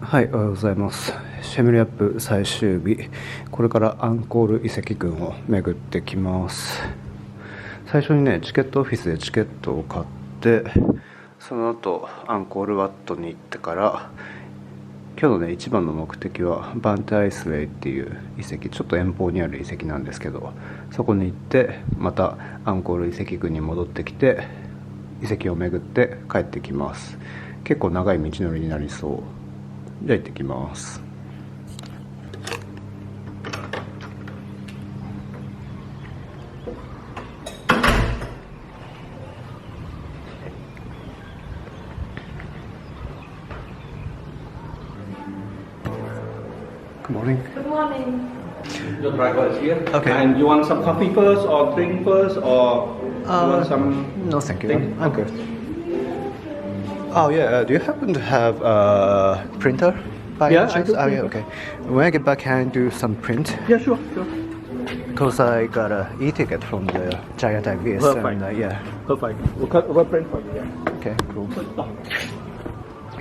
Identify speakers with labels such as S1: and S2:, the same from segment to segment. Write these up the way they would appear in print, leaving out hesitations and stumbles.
S1: はい、おはようございます。シェムリアップ最終日、これからアンコール遺跡群を巡ってきます。最初にね、チケットオフィスでチケットを買って、その後アンコールワットに行ってから、今日のね一番の目的はバンテアイスウェイっていう遺跡、ちょっと遠方にある遺跡なんですけど、そこに行ってまたアンコール遺跡群に戻ってきて遺跡を巡って帰ってきます。結構長い道のりになりそう。じゃあ行ってきます。Good morning.
S2: Good morning.
S3: Your driver is here.
S1: Okay.
S3: And you want some coffee first, or drink first, or you want some?
S1: No, thank you.
S3: thing?
S1: I'm good. Oh yeah. Do you happen to have a printer? By
S3: Yeah,
S1: any
S3: I
S1: chance?
S3: do.
S1: Oh yeah. Okay. When I get back, can I do some print?
S3: Yeah, sure.
S1: Because I got a e-ticket from the Giant IVS.
S3: Perfect.
S1: And, yeah.
S3: Perfect. We'll print for you. Yeah.
S1: Okay. Cool.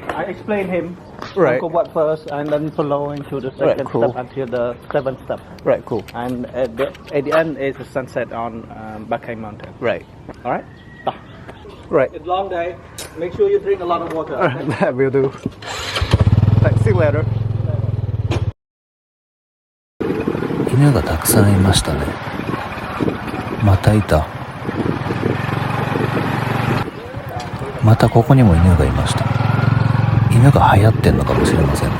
S3: I explain him.
S1: Right.
S3: Go what first, and then following to the second
S1: Right, cool.
S3: step until the seventh step.
S1: Right. Cool.
S3: And at the end is the sunset on Bakai Mountain.
S1: Right.
S3: All right.
S1: Right.
S3: It's a long day. Make sure you drink a lot of water.
S1: That will do. Right. See you later.
S4: 犬がたくさんいましたね。またいた。またここにも犬がいました。犬が流行ってんのかもしれませんね。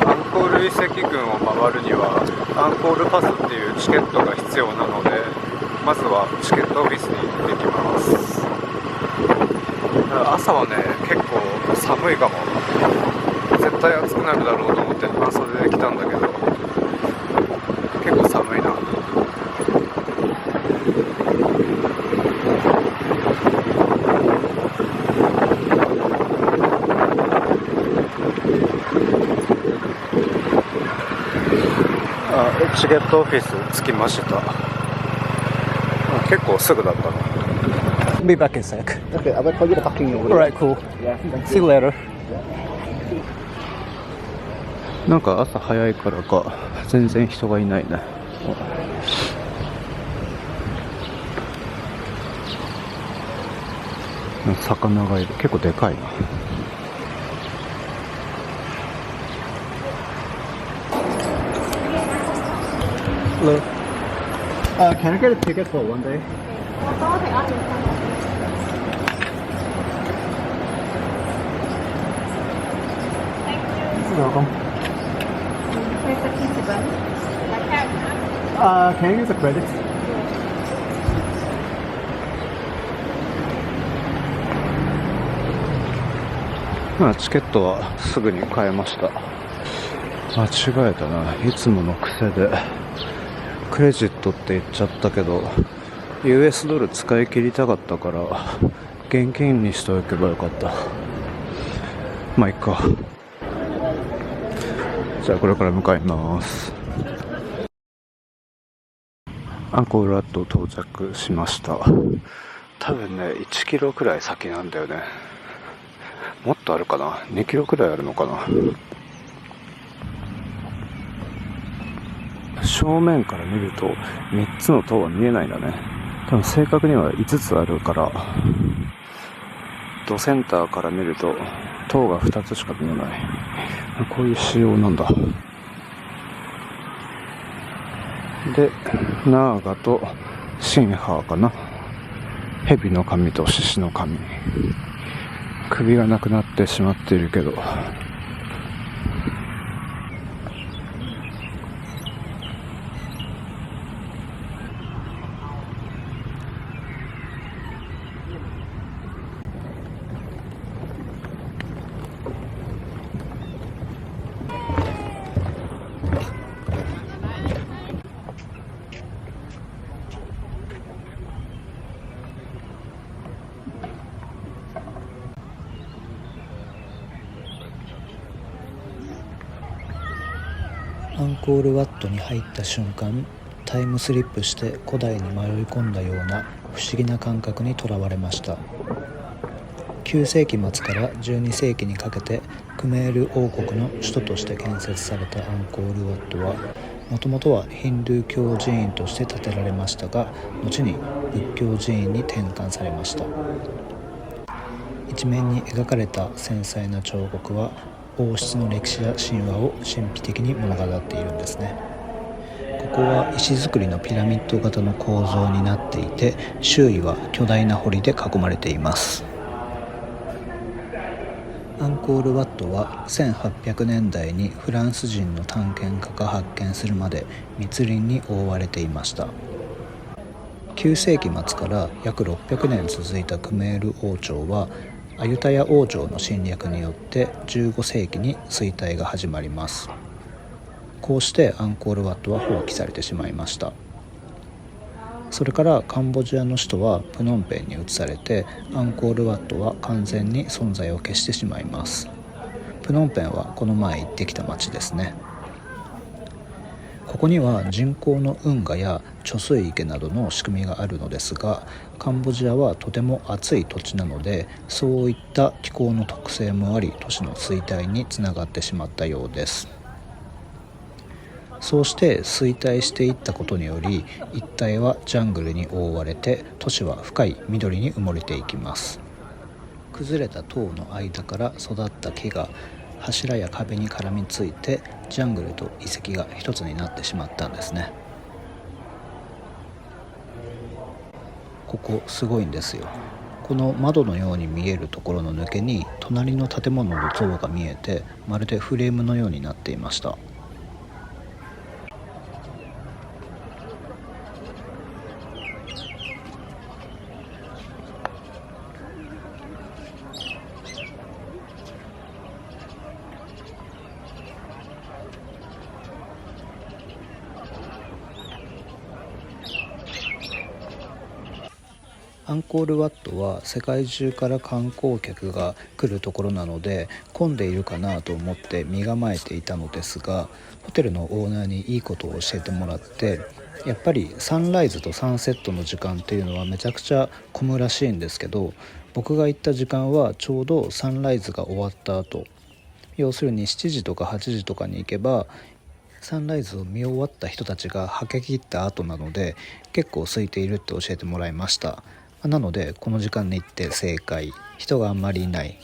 S1: アンコール遺跡群を回るにはアンコールパスっていうチケットが必要なので、まずはチケットオフィスに行ってきます。朝はね結構寒いかも。絶対暑くなるだろうと思って半袖で来たんだけど、結構寒いな。チケットオフィス着きました。結構すぐだったな。Be back in sec.
S3: Okay, I will call you the parking over
S1: Alright, cool.
S3: Yeah.
S1: See you later. なんか朝早いからか全然人がいないね。魚がいる。結構でかいな。Hello. Can I get a ticket for one day? You're welcome.
S2: Here's the principal.
S1: Can I use a credit? チケットはすぐに買えました。間違えたな。いつもの癖でクレジットって言っちゃったけど US ドル使い切りたかったから現金にしておけばよかった。まあいっか。じゃあこれから向かいます。アンコールワット到着しました。多分ね1キロくらい先なんだよね。もっとあるかな。2キロくらいあるのかな。正面から見ると3つの塔は見えないんだね。多分正確には5つあるから、ドセンターから見ると塔が2つしか見えない。こういう仕様なんだ。で、ナーガとシンハーかな。蛇の神と獅子の神。首がなくなってしまっているけど、
S4: アンコールワットに入った瞬間、タイムスリップして古代に迷い込んだような不思議な感覚にとらわれました。9世紀末から12世紀にかけてクメール王国の首都として建設されたアンコールワットはもともとはヒンドゥー教寺院として建てられましたが、後に仏教寺院に転換されました。一面に描かれた繊細な彫刻は王室の歴史や神話を神秘的に物語っているんですね。ここは石造りのピラミッド型の構造になっていて、周囲は巨大な堀で囲まれています。アンコールワットは1800年代にフランス人の探検家が発見するまで密林に覆われていました。9世紀末から約600年続いたクメール王朝はアユタヤ王朝の侵略によって15世紀に衰退が始まります。こうしてアンコールワットは放棄されてしまいました。それからカンボジアの首都はプノンペンに移されて、アンコールワットは完全に存在を消してしまいます。プノンペンはこの前行ってきた町ですね。ここには人工の運河や貯水池などの仕組みがあるのですが、カンボジアはとても暑い土地なので、そういった気候の特性もあり、都市の衰退につながってしまったようです。そうして衰退していったことにより、一帯はジャングルに覆われて、都市は深い緑に埋もれていきます。崩れた塔の間から育った木が柱や壁に絡みついて、ジャングルと遺跡が一つになってしまったんですね。ここすごいんですよ。この窓のように見えるところの抜けに隣の建物の像が見えて、まるでフレームのようになっていました。アンコールワットは世界中から観光客が来るところなので混んでいるかなと思って身構えていたのですが、ホテルのオーナーにいいことを教えてもらって、やっぱりサンライズとサンセットの時間っていうのはめちゃくちゃ混むらしいんですけど、僕が行った時間はちょうどサンライズが終わった後、要するに7時とか8時とかに行けばサンライズを見終わった人たちがはけ切った後なので、結構空いているって教えてもらいました。なのでこの時間に行って正解。人があんまりいない。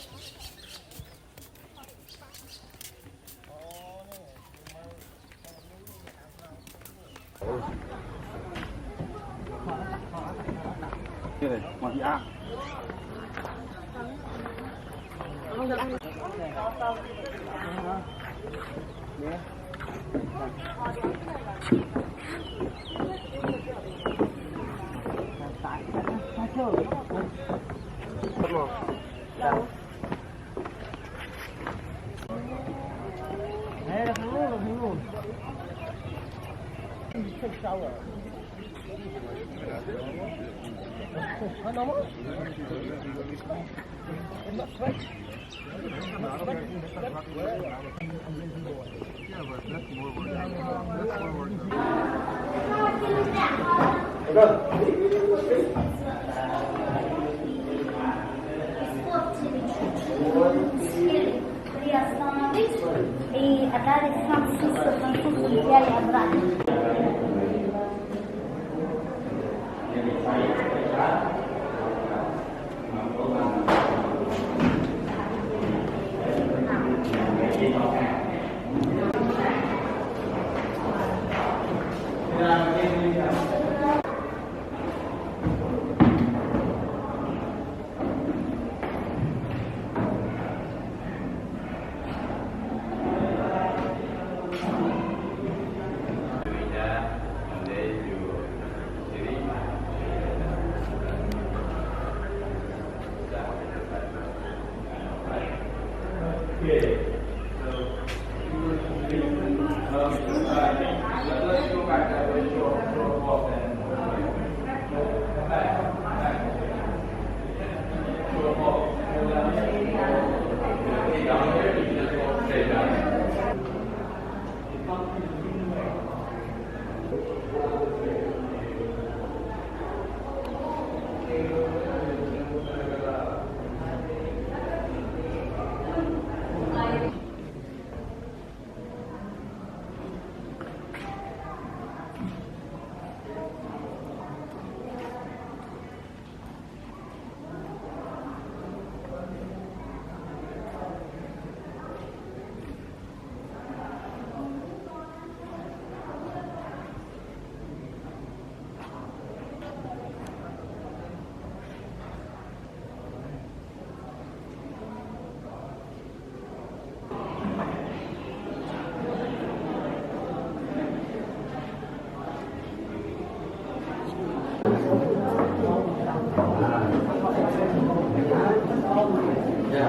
S3: กา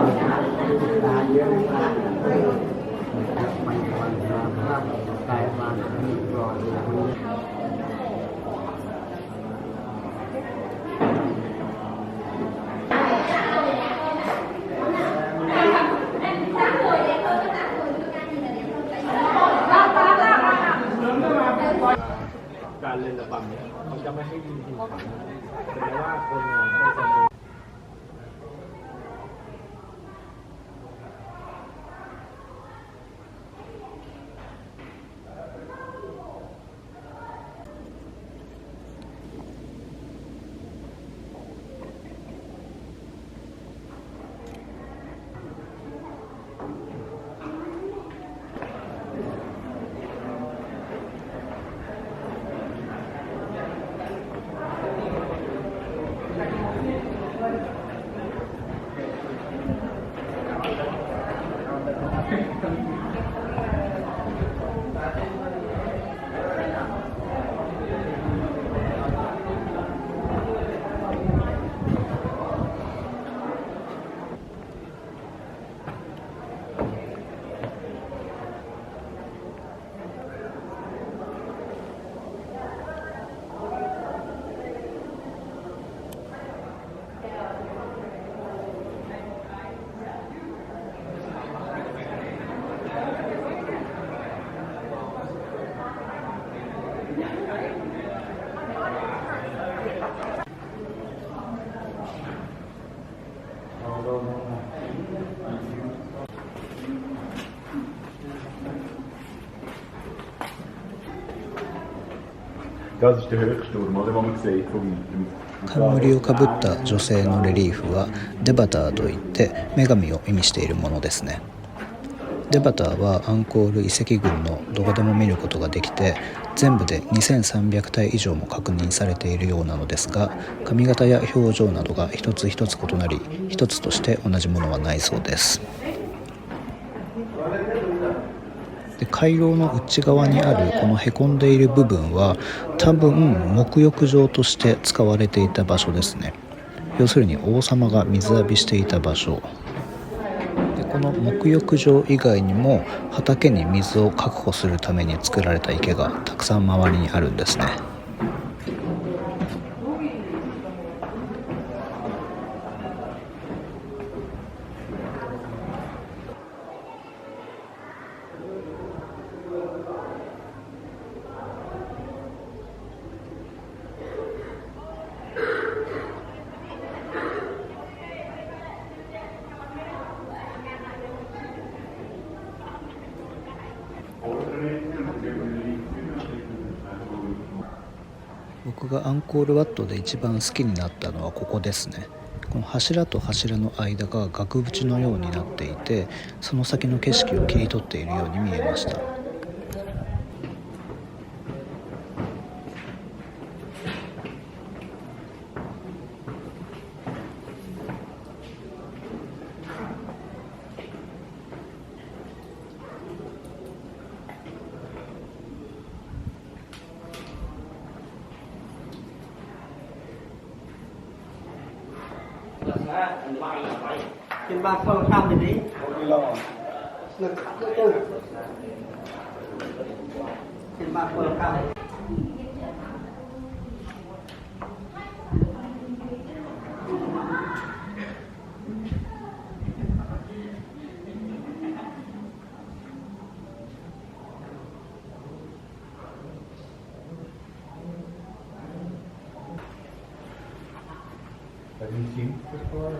S3: รเล่นระบำเนี่ยเขาจะไม่ให้ยิงถึงขันแต่ว่าคนเนี่ยไม่จำเป็น
S5: Das ist der Höchsturm, oder, den man sieht von weitem.
S4: 冠をかぶった女性のレリーフはデバターといって女神を意味しているものですね。デバターはアンコール遺跡群のどこでも見ることができて、全部で2300体以上も確認されているようなのですが、髪型や表情などが一つ一つ異なり、一つとして同じものはないそうです。で、回廊の内側にあるこのへこんでいる部分は多分沐浴場として使われていた場所ですね。要するに王様が水浴びしていた場所で、この沐浴場以外にも畑に水を確保するために作られた池がたくさん周りにあるんですね。僕がアンコールワットで一番好きになったのはここですね。この柱と柱の間が額縁のようになっていて、その先の景色を切り取っているように見えました。
S6: trên ba phương tham thì đi lực tư trên ba phương tham
S5: Have you seen this before?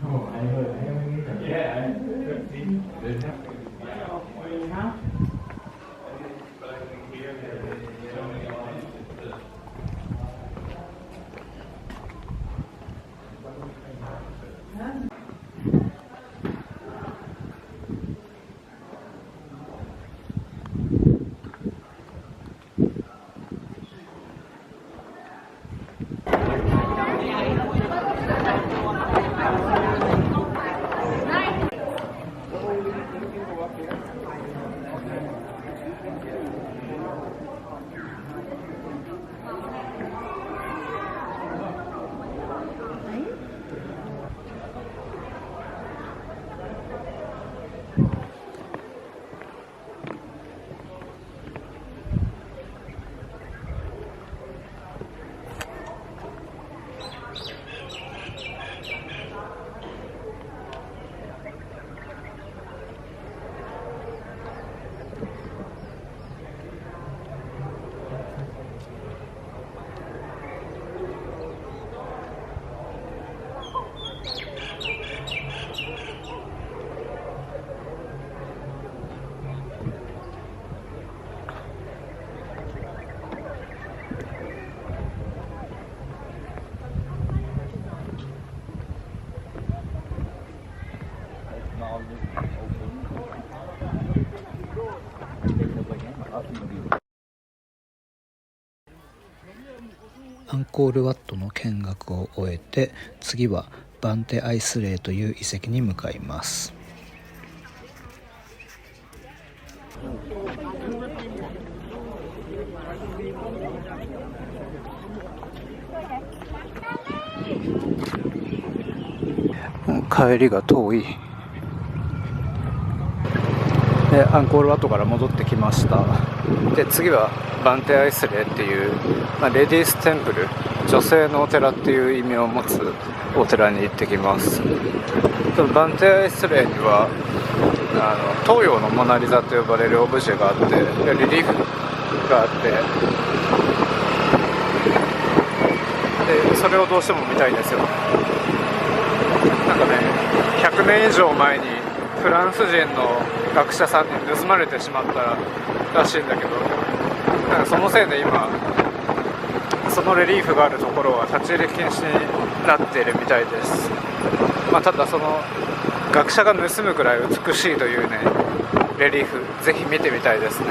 S5: No, I haven't either. Yeah, I've seen it. Huh?
S4: コールワットの見学を終えて、次はバンテ・アイスレイという遺跡に向かいます。
S1: 帰りが遠い。でアンコールワットから戻ってきました。で次はバンテアイスレイっていう、レディーステンプル、女性のお寺っていう意味を持つお寺に行ってきます。バンテアイスレイには東洋のモナリザと呼ばれるオブジェがあって、リリーフがあって、でそれをどうしても見たいんですよ。なんかね、100年以上前にフランス人の学者さんに盗まれてしまったらしいんだけど、なんかそのせいで今そのレリーフがあるところは立ち入り禁止になっているみたいです。ただその学者が盗むくらい美しいというねレリーフ、ぜひ見てみたいですね。